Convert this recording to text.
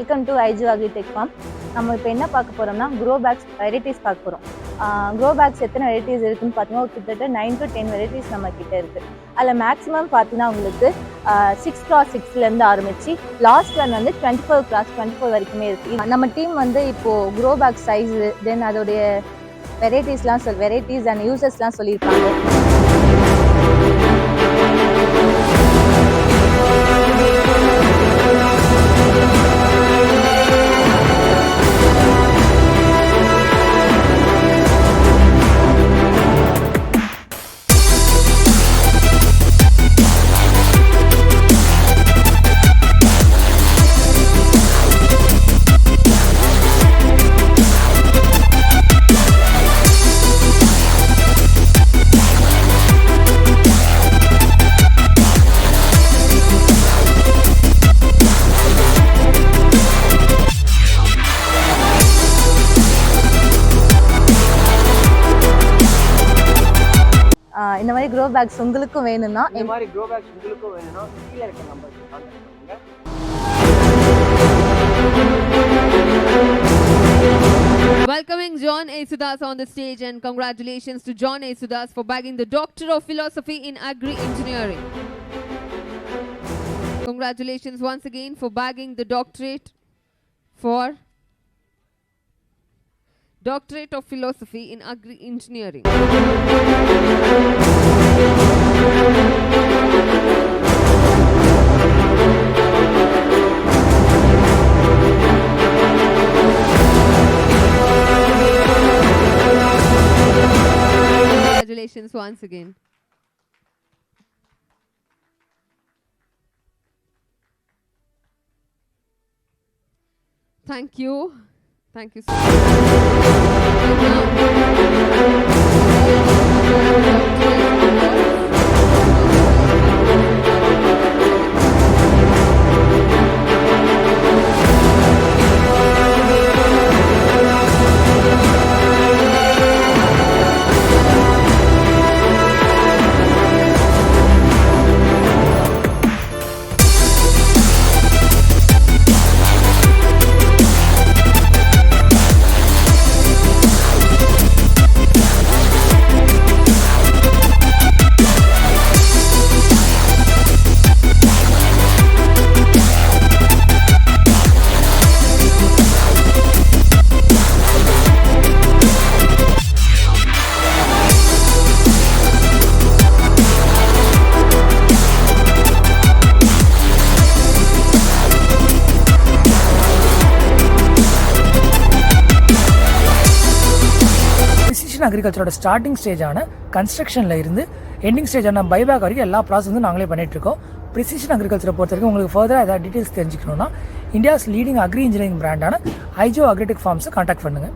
Welcome to ஐஜோ agritech farm. நம்ம இப்போ என்ன பார்க்க போகிறோம்னா க்ரோ பேக்ஸ் வெரைட்டிஸ் பார்க்க போகிறோம். க்ரோ பேக்ஸ் எத்தனை வெரைட்டிஸ் இருக்குதுன்னு பார்த்தீங்கன்னா கிட்டத்தட்ட 9 to 10 வெரைட்டிஸ் நம்ம கிட்ட இருக்குது. அதில் மேக்ஸிமம் பார்த்தீங்கன்னா உங்களுக்கு 6x6 ஆரம்பித்து லாஸ்ட் ஒன் வந்து 24x24 வரைக்குமே இருக்குது. நம்ம டீம் வந்து இப்போது க்ரோ பேக் சைஸு தென் அதோடைய வெரைட்டிஸ் அண்ட் யூசஸ்லாம் சொல்லியிருப்பாங்க. இந்த மாதிரி க்ரோ பேக்ஸ் உங்களுக்கும் வேணும்னா கீழே இருக்க நம்பருக்கு கான்டாக்ட் பண்ணுங்க. Welcoming John A. Sudas on the stage, and congratulations to John A. Sudas for bagging the Doctor of Philosophy in Agri-Engineering. Congratulations once again for bagging the Doctorate of Philosophy in Agri-Engineering. Congratulations once again. Thank you so much. அக்ரிகல்ச்சரோட starting ஸ்டேஜான கன்ஸ்ட்ரக்ஷனில் இருந்து ending ஸ்டேஜான buyback வரைக்கும் எல்லா ப்ராசஸும் நாங்களே பண்ணிகிட்ருக்கோம். Precision அக்ரிகல்ச்சரை பொறுத்த வரைக்கும் உங்களுக்கு ஃபர்தராக ஏதாவது டீட்டெயில்ஸ் தெரிஞ்சுக்கணுன்னா இந்தியாஸ் லீடிங் அக்ரி இன்ஜினியரிங் பிராண்டான ஐஜோ அக்ரிடெக் ஃபார்ம்ஸை கான்டாக்ட் பண்ணுங்கள்.